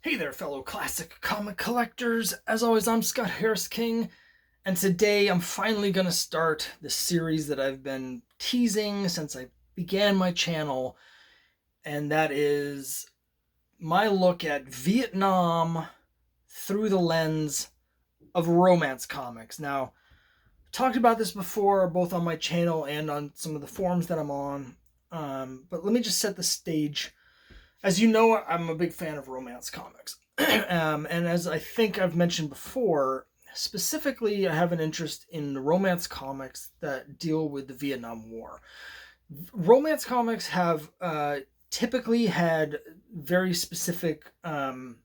Hey there, fellow classic comic collectors. As always, I'm Scott Harris King, and today I'm finally going to start the series that I've been teasing since I began my channel, and that is my look at Vietnam through the lens of romance comics. Now, I've talked about this before, both on my channel and on some of the forums that I'm on, but let me just set the stage. As you know, I'm a big fan of romance comics. And as I think I've mentioned before, specifically, I have an interest in romance comics that deal with the Vietnam War. Romance comics have typically had very specific guidelines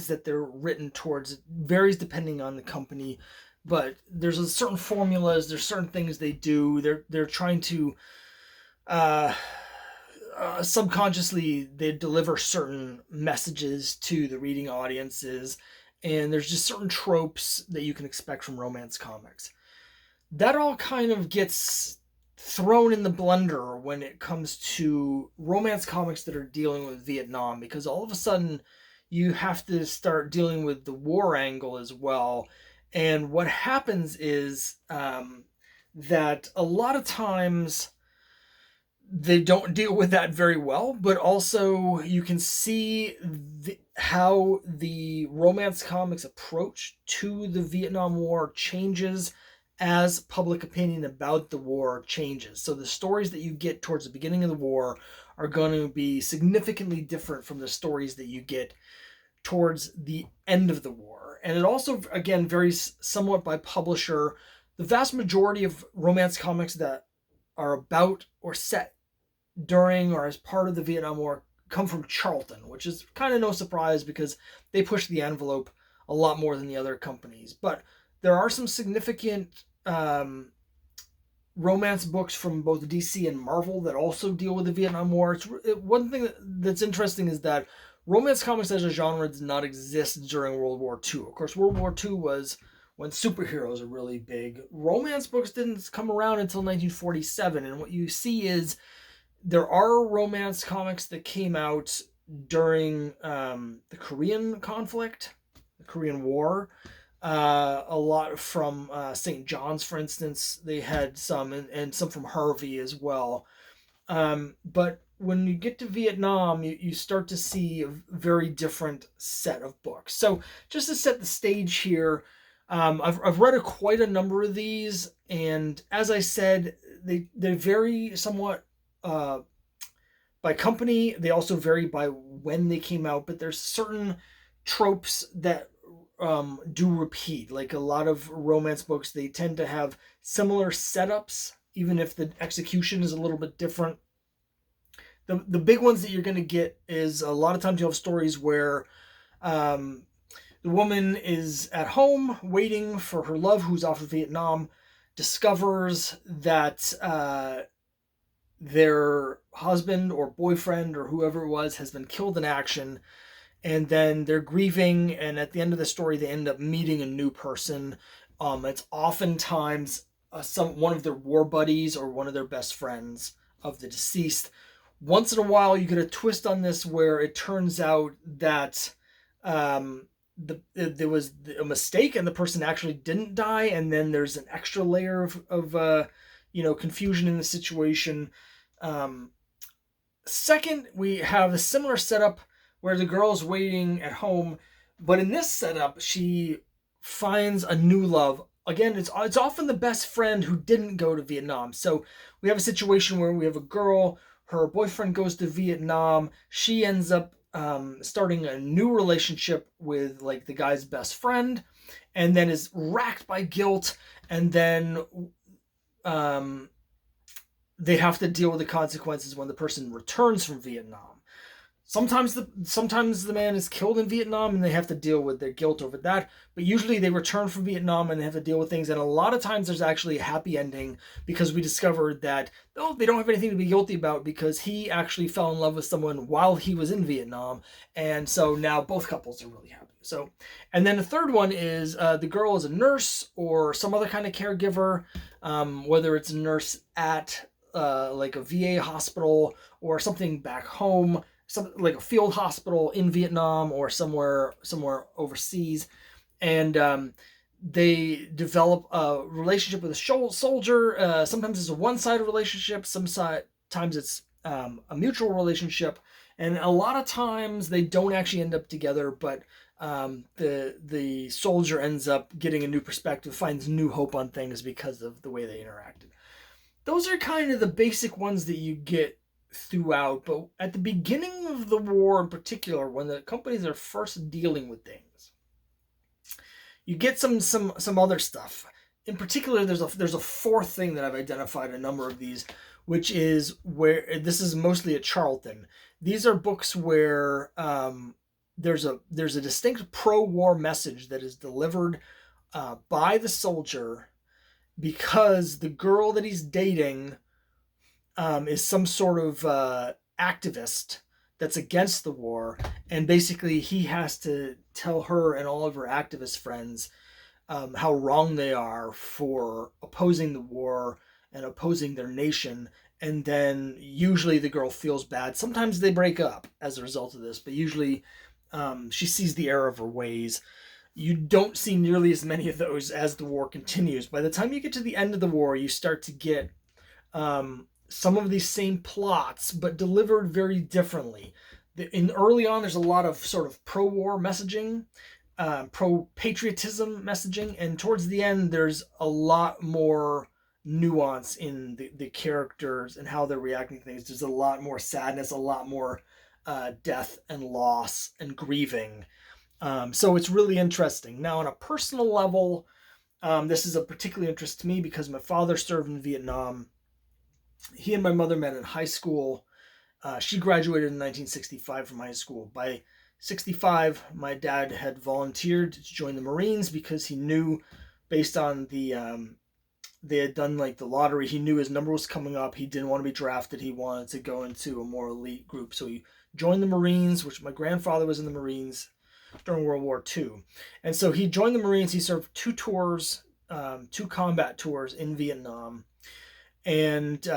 that they're written towards. It varies depending on the company, but there's certain formulas. There's certain things they do. They're trying to uh, subconsciously they deliver certain messages to the reading audiences, and there's just certain tropes that you can expect from romance comics. That all kind of gets thrown in the blender when it comes to romance comics that are dealing with Vietnam, because all of a sudden you have to start dealing with the war angle as well. And what happens is that a lot of times they don't deal with that very well, but also you can see how the romance comics approach to the Vietnam War changes as public opinion about the war changes. So the stories that you get towards the beginning of the war are going to be significantly different from the stories that you get towards the end of the war. And it also, again, varies somewhat by publisher. The vast majority of romance comics that are about or set during or as part of the Vietnam War come from Charlton, which is kind of no surprise because they push the envelope a lot more than the other companies. But there are some significant romance books from both DC and Marvel that also deal with the Vietnam War. One thing that's interesting is that romance comics as a genre did not exist during World War II. Of course, World War II was when superheroes are really big. Romance books didn't come around until 1947, and what you see is there are romance comics that came out during the Korean conflict, the Korean War. A lot from St. John's, for instance. They had some, and some from Harvey as well. But when you get to Vietnam, you start to see a very different set of books. So just to set the stage here, I've read quite a number of these, and as I said, they vary somewhat uh, by company. They also vary by when they came out, but there's certain tropes that do repeat. Like a lot of romance books, they tend to have similar setups, even if the execution is a little bit different. The big ones that you're going to get is a lot of times you'll have stories where um, the woman is at home waiting for her love who's off of Vietnam, discovers that their husband or boyfriend or whoever it was has been killed in action, and then they're grieving, and at the end of the story they end up meeting a new person. It's oftentimes one of their war buddies or one of their best friends of the deceased. Once in a while you get a twist on this where it turns out that there was a mistake and the person actually didn't die, and then there's an extra layer of confusion in the situation. um, Second, we have a similar setup where the girl's waiting at home, but in this setup she finds a new love. Again, it's often the best friend who didn't go to Vietnam. So we have a situation where we have a girl, her boyfriend goes to Vietnam, she ends up starting a new relationship with like the guy's best friend, and then is racked by guilt, and then um, they have to deal with the consequences when the person returns from Vietnam. Sometimes the man is killed in Vietnam and they have to deal with their guilt over that. But usually they return from Vietnam and they have to deal with things. And a lot of times there's actually a happy ending, because we discovered that they don't have anything to be guilty about because he actually fell in love with someone while he was in Vietnam, and so now both couples are really happy. So, and then the third one is the girl is a nurse or some other kind of caregiver, whether it's a nurse at like a VA hospital or something back home. like a field hospital in Vietnam or somewhere overseas, and they develop a relationship with a soldier. Sometimes it's a one-sided relationship. Sometimes it's a mutual relationship, and a lot of times they don't actually end up together. But the soldier ends up getting a new perspective, finds new hope on things because of the way they interacted. Those are kind of the basic ones that you get throughout. But at the beginning of the war, in particular, when the companies are first dealing with things, you get some other stuff. In particular, there's a fourth thing that I've identified in a number of these, which is where this is mostly at Charlton. These are books where there's a distinct pro-war message that is delivered by the soldier, because the girl that he's dating is some sort of activist that's against the war, and basically he has to tell her and all of her activist friends how wrong they are for opposing the war and opposing their nation. And then usually the girl feels bad. Sometimes they break up as a result of this, but usually she sees the error of her ways. You don't see nearly as many of those as the war continues. By the time you get to the end of the war, you start to get some of these same plots, but delivered very differently. Early on, there's a lot of sort of pro-war messaging, pro-patriotism messaging, and towards the end, there's a lot more nuance in the characters and how they're reacting to things. There's a lot more sadness, a lot more death and loss and grieving. So it's really interesting. Now, on a personal level, this is of particular interest to me because my father served in Vietnam. He and my mother met in high school. She graduated in 1965 from high school. By 65, my dad had volunteered to join the Marines because he knew, based on they had done like the lottery, he knew his number was coming up. He didn't want to be drafted. He wanted to go into a more elite group. So he joined the Marines, which my grandfather was in the Marines during World War II. And so he joined the Marines. He served 2 tours, 2 combat tours in Vietnam, and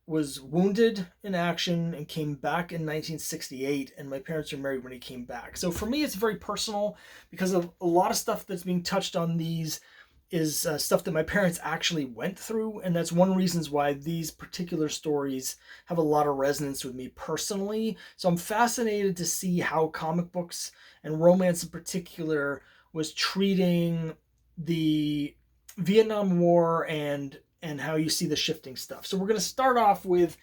was wounded in action and came back in 1968. And my parents were married when he came back. So for me, it's very personal because of a lot of stuff that's being touched on these is stuff that my parents actually went through, and that's one of the reasons why these particular stories have a lot of resonance with me personally. So I'm fascinated to see how comic books and romance in particular was treating the Vietnam War and how you see the shifting stuff. So we're going to start off with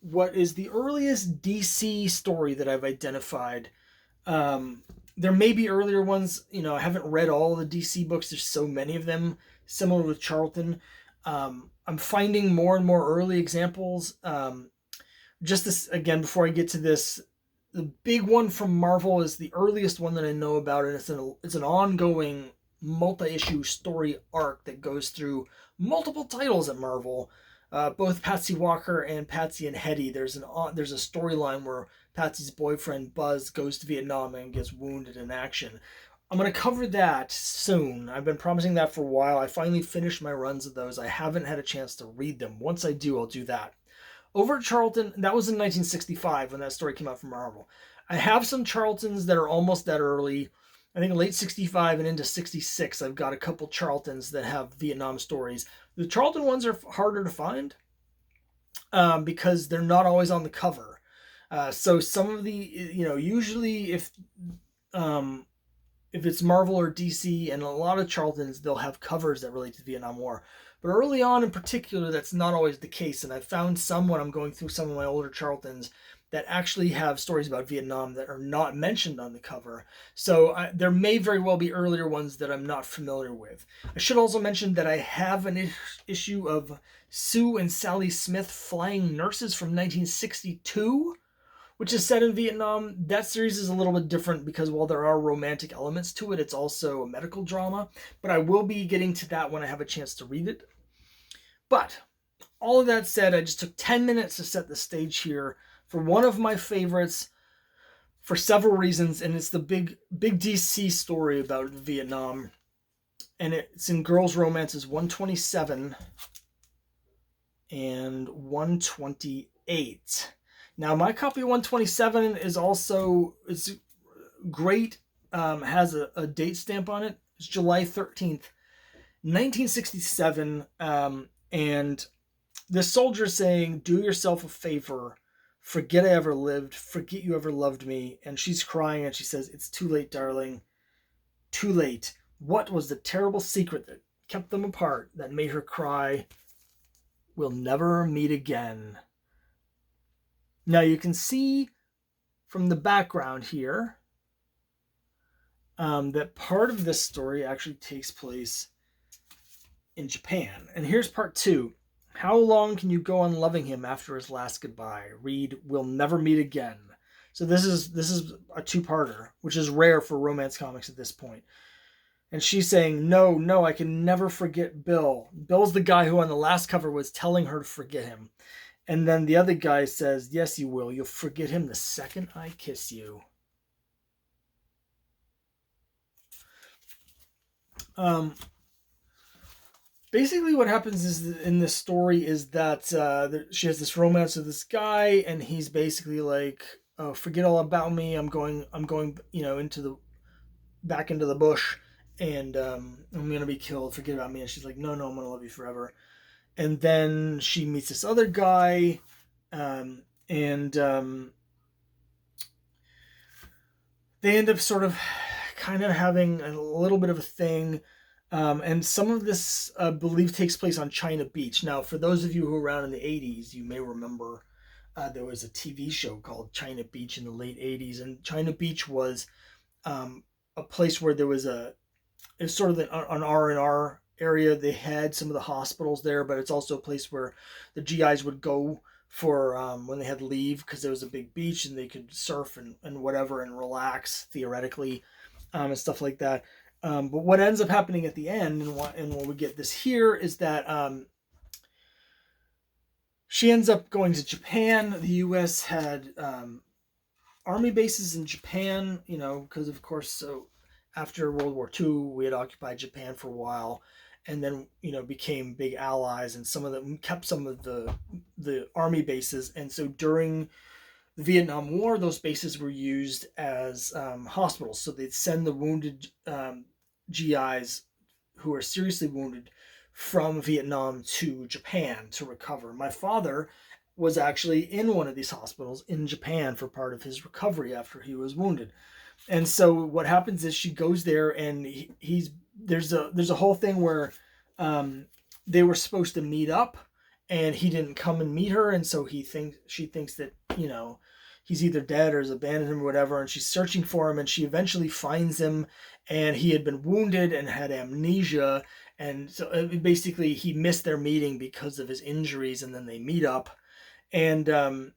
what is the earliest DC story that I've identified. There may be earlier ones. I haven't read all the DC books. There's so many of them, similar with Charlton. I'm finding more and more early examples. Just this, again, before I get to this, the big one from Marvel is the earliest one that I know about, and it's an ongoing multi-issue story arc that goes through multiple titles at Marvel. Both Patsy Walker and Patsy and Hetty. There's a storyline where Patsy's boyfriend Buzz goes to Vietnam and gets wounded in action. I'm going to cover that soon. I've been promising that for a while. I finally finished my runs of those. I haven't had a chance to read them. Once I do, I'll do that. Over at Charlton, that was in 1965 when that story came out from Marvel. I have some Charltons that are almost that early. I think late 65 and into 66, I've got a couple Charltons that have Vietnam stories. The Charlton ones are harder to find because they're not always on the cover. So some of the, usually if it's Marvel or DC and a lot of Charltons, they'll have covers that relate to the Vietnam War. But early on in particular, that's not always the case. And I've found some when I'm going through some of my older Charltons that actually have stories about Vietnam that are not mentioned on the cover. So there may very well be earlier ones that I'm not familiar with. I should also mention that I have an issue of Sue and Sally Smith Flying Nurses from 1962, which is set in Vietnam. That series is a little bit different because while there are romantic elements to it, it's also a medical drama. But I will be getting to that when I have a chance to read it. But all of that said, I just took 10 minutes to set the stage here for one of my favorites for several reasons, and it's the big DC story about Vietnam, and it's in Girls' Romances 127 and 128. Now, my copy of 127 is also, it's great, has a date stamp on it. It's July 13th, 1967. And this soldier is saying, do yourself a favor. Forget I ever lived. Forget you ever loved me. And she's crying and she says, it's too late, darling. Too late. What was the terrible secret that kept them apart, that made her cry? We'll never meet again. Now you can see from the background here that part of this story actually takes place in Japan. And here's part 2. How long can you go on loving him after his last goodbye? Read, we'll never meet again. So this is a 2-parter, which is rare for romance comics at this point. And she's saying, no, I can never forget Bill. Bill's the guy who on the last cover was telling her to forget him. And then the other guy says, yes, you will. You'll forget him the second I kiss you. Basically what happens is in this story is that she has this romance with this guy, and he's basically like, oh, forget all about me. I'm going, back into the bush, and I'm going to be killed. Forget about me. And she's like, no, I'm going to love you forever. And then she meets this other guy, and they end up sort of kind of having a little bit of a thing. And some of this, I believe, takes place on China Beach. Now, for those of you who were around in the 80s, you may remember there was a TV show called China Beach in the late 80s. And China Beach was a place where there was it's sort of an R&R area. They had some of the hospitals there, but it's also a place where the GIs would go for when they had leave, because there was a big beach and they could surf and whatever and relax theoretically, and stuff like that. But what ends up happening at the end, and when we get this here, is that she ends up going to Japan. The U.S. had army bases in Japan, because of course, so after World War II, we had occupied Japan for a while, and then became big allies, and some of them kept some of the army bases. And so during the Vietnam War, those bases were used as hospitals. So they'd send the wounded GIs who are seriously wounded from Vietnam to Japan to recover. My father was actually in one of these hospitals in Japan for part of his recovery after he was wounded. And so what happens is she goes there, and there's a whole thing where they were supposed to meet up, and he didn't come and meet her, and so she thinks that he's either dead or has abandoned him or whatever, and she's searching for him, and she eventually finds him, and he had been wounded and had amnesia, and so basically he missed their meeting because of his injuries, and then they meet up. And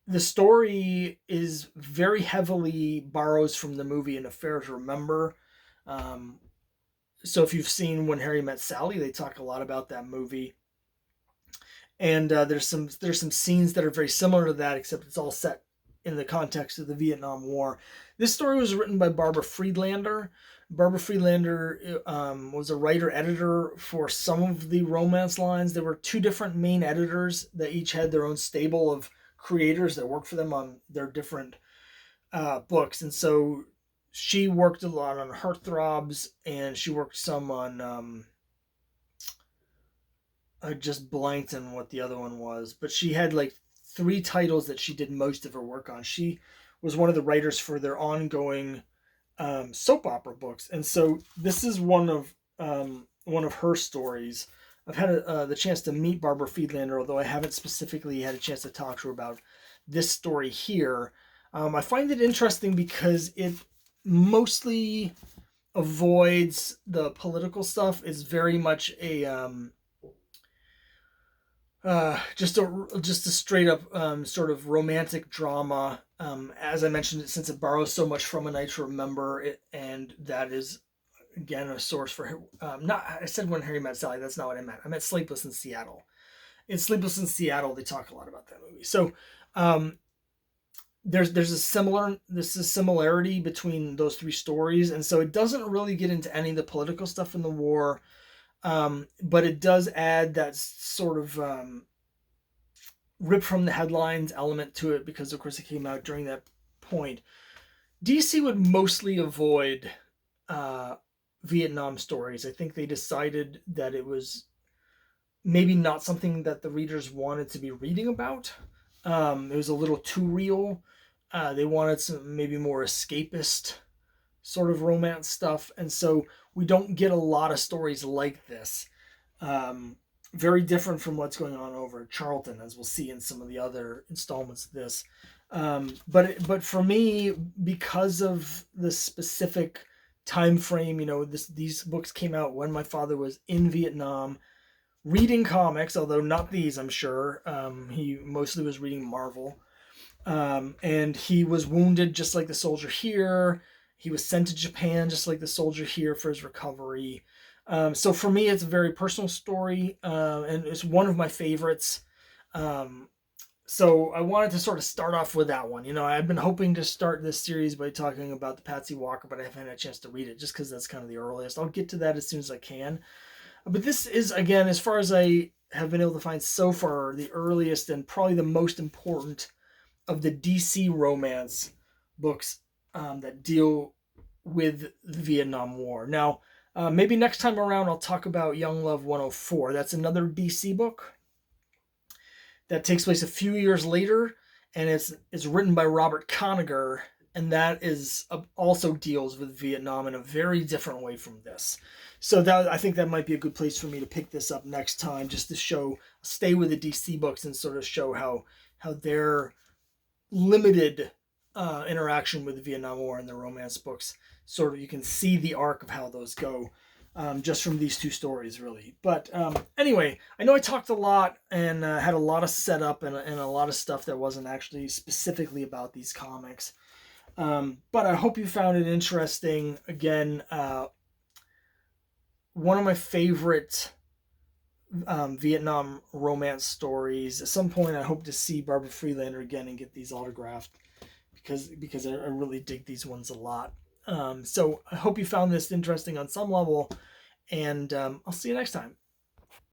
the story is very heavily borrows from the movie An Affair to Remember. So if you've seen When Harry Met Sally, they talk a lot about that movie. And there's some scenes that are very similar to that, except it's all set in the context of the Vietnam War. This story was written by Barbara Friedlander. Barbara Friedlander was a writer-editor for some of the romance lines. There were 2 different main editors that each had their own stable of creators that worked for them on their different books. And so she worked a lot on Heartthrobs, and she worked some on I just blanked on what the other one was, but she had like 3 titles that she did most of her work on. She was one of the writers for their ongoing soap opera books, and so this is one of her stories. I've had the chance to meet Barbara Friedlander, although I haven't specifically had a chance to talk to her about this story here. I find it interesting because it mostly avoids the political stuff. It's very much a just a straight up sort of romantic drama. As I mentioned, since it borrows so much from A Night to Remember, and that is again a source for I said When Harry Met Sally. That's not what I meant. I meant Sleepless in Seattle. In Sleepless in Seattle, they talk a lot about that movie. So there's a similarity between those 3 stories, and so it doesn't really get into any of the political stuff in the war. But it does add that sort of rip from the headlines element to it, because of course it came out during that point. DC would mostly avoid Vietnam stories. I think they decided that it was maybe not something that the readers wanted to be reading about. It was a little too real. They wanted some maybe more escapist sort of romance stuff, and so we don't get a lot of stories like this. Very different from what's going on over at Charlton, as we'll see in some of the other installments of this. But for me, because of the specific time frame, these books came out when my father was in Vietnam, reading comics, although not these, I'm sure. He mostly was reading Marvel. And he was wounded just like the soldier here. He was sent to Japan just like the soldier here for his recovery. So for me, it's a very personal story, and it's one of my favorites. So I wanted to sort of start off with that one. I've been hoping to start this series by talking about the Patsy Walker, but I haven't had a chance to read it just because that's kind of the earliest. I'll get to that as soon as I can. But this is, again, as far as I have been able to find so far, the earliest and probably the most important of the DC romance books that deal with the Vietnam War. Now, maybe next time around I'll talk about Young Love 104. That's another DC book that takes place a few years later, and it's written by Robert Kanigher, and that is also deals with Vietnam in a very different way from this. So I think that might be a good place for me to pick this up next time, just to stay with the DC books and sort of show how their limited interaction with the Vietnam War and the romance books, sort of, you can see the arc of how those go. Just from these two stories, really. But anyway, I know I talked a lot and had a lot of setup and a lot of stuff that wasn't actually specifically about these comics. But I hope you found it interesting. Again, one of my favorite Vietnam romance stories. At some point, I hope to see Barbara Friedlander again and get these autographed, because I really dig these ones a lot. So I hope you found this interesting on some level, and I'll see you next time.